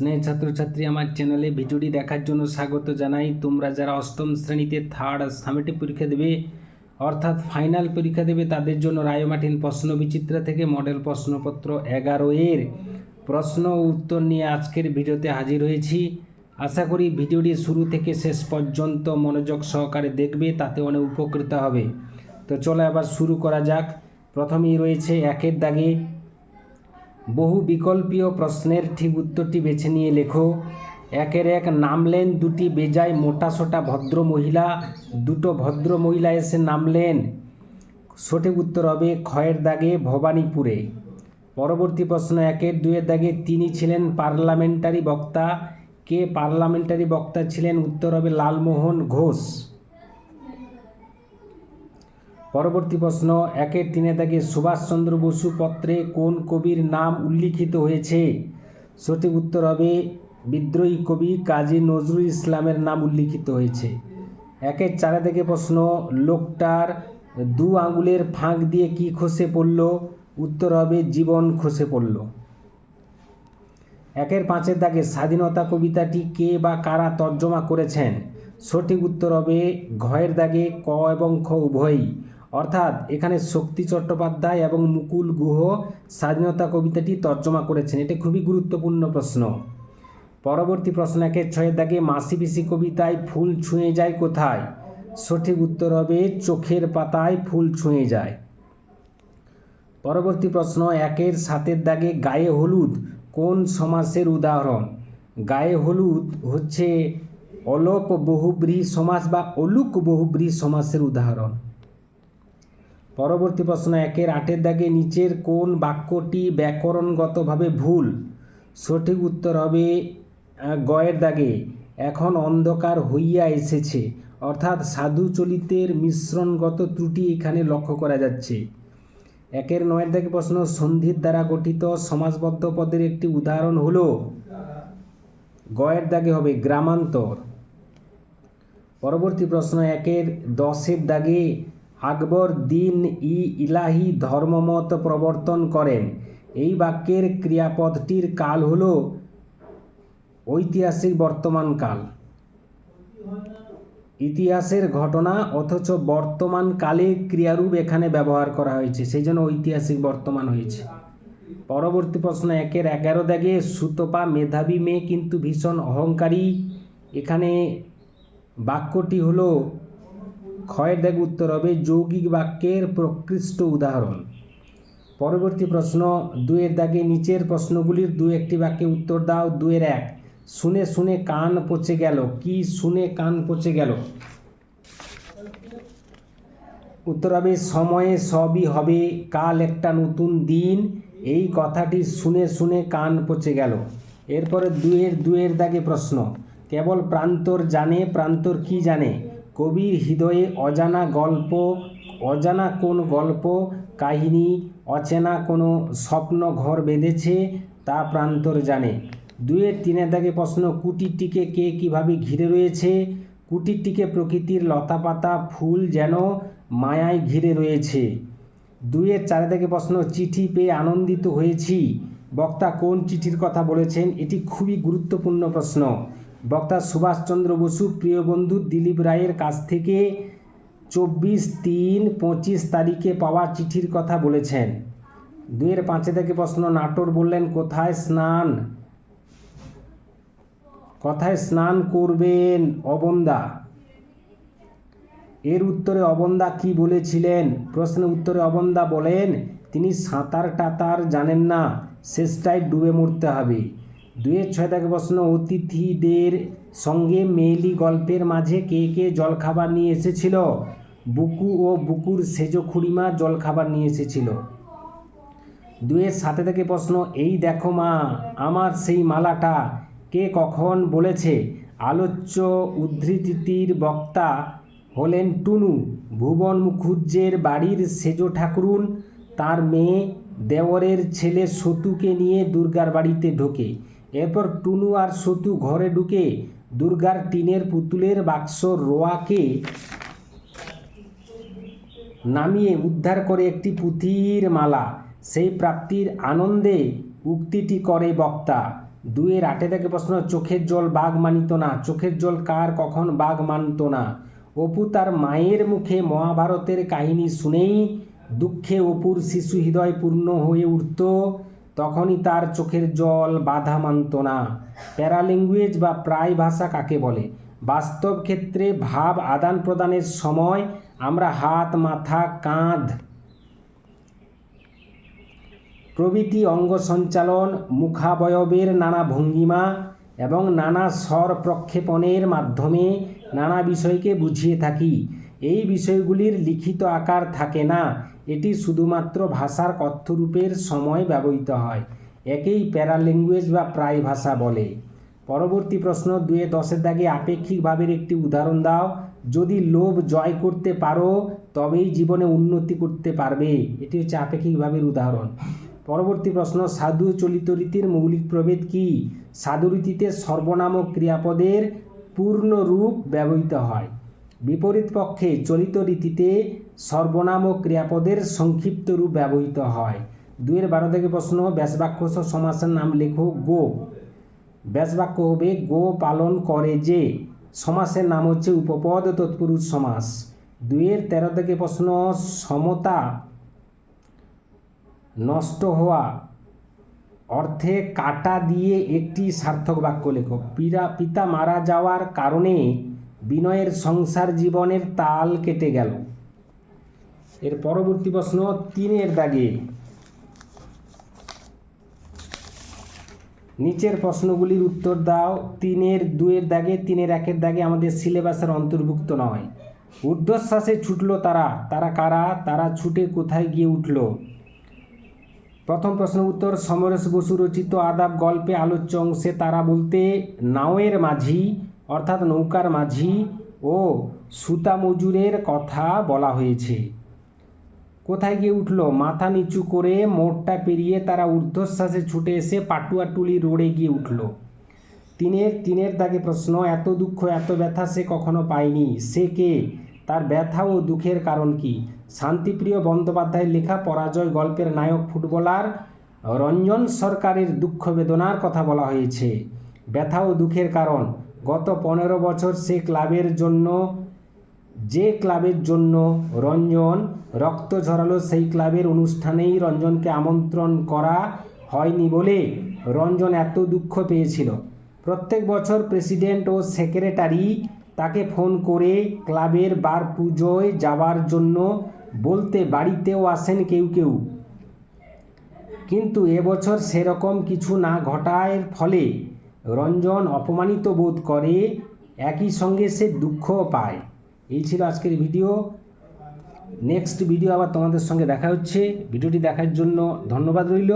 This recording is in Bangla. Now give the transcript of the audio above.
স্নেহ ছাত্রছাত্রী, আমার চ্যানেলে ভিডিওটি দেখার জন্য স্বাগত জানাই। তোমরা যারা অষ্টম শ্রেণীতে থার্ড সামেটিভ পরীক্ষা দেবে অর্থাৎ ফাইনাল পরীক্ষা দেবে তাদের জন্য রায়মার্টিন প্রশ্ন বিচিত্রা থেকে মডেল প্রশ্নপত্র 11 এর প্রশ্ন ও উত্তর নিয়ে আজকের ভিডিওতে হাজির হয়েছি। আশা করি ভিডিওটি শুরু থেকে শেষ পর্যন্ত মনোযোগ সহকারে দেখবে, তাতে অনেক উপকৃত হবে। তো চলো এবার শুরু করা যাক। প্রথমেই রয়েছে একের দাগে বহু বিকল্পীয় প্রশ্নের ঠিক উত্তরটি বেছে নিয়ে লেখো। একের এক, নামলেন দুটি বেজায় মোটাসোটা ভদ্র মহিলা। দুটো ভদ্র মহিলা এসে নামলেন। সঠিক উত্তর হবে ক্ষয়ের দাগে ভবানীপুরে। পরবর্তী প্রশ্ন একের দুয়ের দাগে তিনি ছিলেন পার্লামেন্টারি বক্তা। কে পার্লামেন্টারি বক্তা ছিলেন? উত্তর হবে লালমোহন ঘোষ। পরবর্তী প্রশ্ন একের তিনের দাগে সুভাষচন্দ্র বসু পত্রে কোন কবির নাম উল্লিখিত হয়েছে? সঠিক উত্তর হবে বিদ্রোহী কবি কাজী নজরুল ইসলামের নাম উল্লিখিত হয়েছে। একের চারের দাগে প্রশ্ন লোকটার দু আঙুলের ফাঁক দিয়ে কি খসে পড়ল? উত্তর হবে জীবন খসে পড়ল। একের পাঁচের দাগে স্বাধীনতা কবিতাটি কে বা কারা তর্জমা করেছেন? সঠিক উত্তর হবে ঘয়ের দাগে ক এবং খ উভয়ই, অর্থাৎ এখানে শক্তি চট্টোপাধ্যায় এবং মুকুল গুহ স্বাধীনতা কবিতাটি তর্জমা করেছেন। এটা খুবই গুরুত্বপূর্ণ প্রশ্ন। পরবর্তী প্রশ্ন একের ছয়ের দাগে মাসি পিসি কবিতায় ফুল ছুঁয়ে যায় কোথায়? সঠিক উত্তর হবে চোখের পাতায় ফুল ছুঁয়ে যায়। পরবর্তী প্রশ্ন একের সাতের দাগে গায়ে হলুদ কোন সমাসের উদাহরণ? গায়ে হলুদ হচ্ছে অলোপ বহুব্রীহি সমাস বা অলুক বহুব্রীহি সমাসের উদাহরণ। পরবর্তী প্রশ্ন একের আটের দাগে নিচের কোন বাক্যটি ব্যাকরণগতভাবে ভুল? সঠিক উত্তর হবে গয়ের দাগে এখন অন্ধকার হইয়া এসেছে, অর্থাৎ সাধু চলিতের মিশ্রণগত ত্রুটি এখানে লক্ষ্য করা যাচ্ছে। একের নয়ের দাগে প্রশ্ন সন্ধির দ্বারা গঠিত সমাসবদ্ধ পদের একটি উদাহরণ হলো? গয়ের দাগে হবে গ্রামান্তর। পরবর্তী প্রশ্ন একের দশের দাগে আকবর দিন ই ইলাহি ধর্মমত প্রবর্তন করেন। এই বাক্যের ক্রিয়াপদটির কাল হলো ঐতিহাসিক বর্তমান কাল। ইতিহাসের ঘটনা অথচ বর্তমান কালে ক্রিয়ারূপ এখানে ব্যবহার করা হয়েছে, সেই জন্য ঐতিহাসিক বর্তমান হয়েছে। পরবর্তী প্রশ্ন একের 11 দাগে সুতপা মেধাবী মেয়ে কিন্তু ভীষণ অহংকারী। এখানে বাক্যটি হলো ক্ষয়ের দাগে উত্তর হবে যৌগিক বাক্যের প্রকৃষ্ট উদাহরণ। পরবর্তী প্রশ্ন দুয়ের দাগে নিচের প্রশ্নগুলির দু একটি বাক্যে উত্তর দাও। দুয়ের এক, শুনে শুনে কান পচে গেল। কি শুনে কান পচে গেল? উত্তর হবে সময়ে সবই হবে, কাল একটা নতুন দিন। এই কথাটি শুনে শুনে কান পচে গেল। এরপরে দুয়ের দাগে প্রশ্ন কেবল প্রান্তর জানে, প্রান্তর কি জানে? কবির হৃদয়ে অজানা গল্প, অজানা কোন গল্প কাহিনী অচেনা কোনো স্বপ্ন ঘর বেঁধেছে তা প্রান্তর জানে। দুয়ের তিনের দাগে প্রশ্ন কুটিরটিকে কে কিভাবে ঘিরে রয়েছে? কুটিরটিকে প্রকৃতির লতাপাতা ফুল যেন মায়ায় ঘিরে রয়েছে। দুয়ের চারের দাগে প্রশ্ন চিঠি পেয়ে আনন্দিত হয়েছি। বক্তা কোন চিঠির কথা বলেছেন? এটি খুবই গুরুত্বপূর্ণ প্রশ্ন। বক্তা সুভাষচন্দ্র বসু প্রিয় বন্ধু দিলীপ রায়ের কাছ থেকে 24/3/25 তারিখে পাওয়া চিঠির কথা বলেছেন। দুয়ের পাঁচে থেকে প্রশ্ন নাটোর বললেন কোথায় স্নান করবেন অবন্দা? এর উত্তরে অবন্দা কি বলেছিলেন? প্রশ্নের উত্তরে অবন্দা বলেন তিনি সাঁতার টাতার জানেন না, শেষটায় ডুবে মরতে হবে। দুয়ের ছয় থেকে প্রশ্ন অতিথিদের সঙ্গে মেয়েলি গল্পের মাঝে কে কে জলখাবার নিয়ে এসেছিল? বুকু ও বুকুর সেজো খুড়িমা জলখাবার নিয়ে এসেছিল। দুয়ের সাথে থেকে প্রশ্ন এই দেখো মা আমার সেই মালাটা কে কখন বলেছে? আলোচ্য উদ্ধৃতিটির বক্তা হলেন টুনু। ভুবন মুখুজ্জের বাড়ির সেজো ঠাকুরুন তার মেয়ে দেওরের ছেলে সতুকে নিয়ে দুর্গার বাড়িতে ঢোকে। এরপর টুনু আর সতু ঘরে ঢুকে দুর্গার টিনের পুতুলের বাক্স রোয়াকে নামিয়ে উদ্ধার করে একটি পুঁথির মালা। সেই প্রাপ্তির আনন্দে উক্তিটি করে বক্তা। 2-এর 8 থেকে প্রশ্ন, চোখের জল বাঘ মানিত না। চোখের জল কার কখন বাঘ মানত না? অপু তার মায়ের মুখে মহাভারতের কাহিনী শুনেই দুঃখে অপুর শিশু হৃদয় পূর্ণ হয়ে উঠত, তখনই তার চোখের জল বাধা মানত না। প্যারাল্যাঙ্গুয়েজ বা প্রায় ভাষা কাকে বলে? বাস্তব ক্ষেত্রে ভাব আদান প্রদানের সময় আমরা হাত, মাথা, কাঁধ প্রভৃতি অঙ্গ সঞ্চালন, মুখাবয়বের নানা ভঙ্গিমা এবং নানা স্বর প্রক্ষেপণের মাধ্যমে নানা বিষয়কে বুঝিয়ে থাকি। এই বিষয়গুলির লিখিত আকার থাকে না, এটি শুধুমাত্র ভাষার কথ্যরূপের সময় ব্যবহৃত হয়। একেই প্যারাল্যাঙ্গুয়েজ বা প্রায় ভাষা বলে। পরবর্তী প্রশ্ন, 2-10 দাগে আপেক্ষিক ভাবের একটি উদাহরণ দাও। যদি লোভ জয় করতে পারো তবেই জীবনে উন্নতি করতে পারবে। এটি হচ্ছে আপেক্ষিক ভাবের উদাহরণ। পরবর্তী প্রশ্ন, সাধু চলিত রীতির মৌলিক প্রভেদ কি? সাধু রীতিতে সর্বনামক ক্রিয়াপদের পূর্ণ রূপ ব্যবহৃত হয়। বিপরীত পক্ষে চলিত রীতিতে সর্বনামক ক্রিয়াপদের সংক্ষিপ্ত রূপ ব্যবহৃত হয়। 2-12 থেকে প্রশ্ন, ব্যাসবাক্য সহ সমাসের নাম লেখো। গো, ব্যাসবাক্য হবে গো পালন করে যে। সমাসের নাম হচ্ছে উপপদ তৎপুরুষ সমাস। 2-13 থেকে প্রশ্ন, সমতা নষ্ট হওয়া অর্থে কাটা দিয়ে একটি সার্থক বাক্য লেখো। পিতা মারা যাওয়ার কারণে বিনয়ের সংসার জীবনের তাল কেটে গেল। এর পরবর্তী প্রশ্ন, 3-এর দাগে নিচের প্রশ্নগুলির উত্তর দাও। 3-এর 2-এর দাগে, 3-এর 1-এর দাগে আমাদের সিলেবাসের অন্তর্ভুক্ত নয়। ঊর্ধ্বশ্বাসে ছুটল তারা, তারা কারা? তারা ছুটে কোথায় গিয়ে উঠল? প্রথম প্রশ্নের উত্তর, সমরেশ বসু রচিত আদাব গল্পে আলোচ্য অংশে তারা বলতে নাওয়ের মাঝি অর্থাৎ নৌকার মাঝি ও সুতা মজুরের কথা বলা হয়েছে। কোথায় গিয়ে উঠল? মাথা নিচু করে মোড়টা পেরিয়ে তারা ঊর্ধ্বশ্বাসে ছুটে এসে পাটুয়াটুলি রোডে গিয়ে উঠল। 3-এর দাগে প্রশ্ন, এত দুঃখ এত ব্যথা সে কখনো পায়নি। সে কে? তার ব্যথা ও দুঃখের কারণ কি? শান্তিপ্রিয় বন্দ্যোপাধ্যায়ের লেখা পরাজয় গল্পের নায়ক ফুটবলার রঞ্জন সরকারের দুঃখ বেদনার কথা বলা হয়েছে। ব্যথা ও দুঃখের কারণ, গত 15 বছর যে ক্লাবের জন্য রঞ্জন রক্ত ঝরালো সেই ক্লাবের অনুষ্ঠানেই রঞ্জনকে আমন্ত্রণ করা হয়নি বলে রঞ্জন এত দুঃখ পেয়েছিল। প্রত্যেক বছর প্রেসিডেন্ট ও সেক্রেটারি তাকে ফোন করে ক্লাবের বার পুজোয় যাবার জন্য বলতে বাড়িতেও আসেন কেউ কেউ, কিন্তু এবছর সেরকম কিছু না ঘটার ফলে রঞ্জন অপমানিত বোধ করে, একই সঙ্গে সে দুঃখও পায়। এই ছিল আজকের ভিডিও। নেক্সট ভিডিও আবার তোমাদের সঙ্গে দেখা হচ্ছে। ভিডিওটি দেখার জন্য ধন্যবাদ রইল।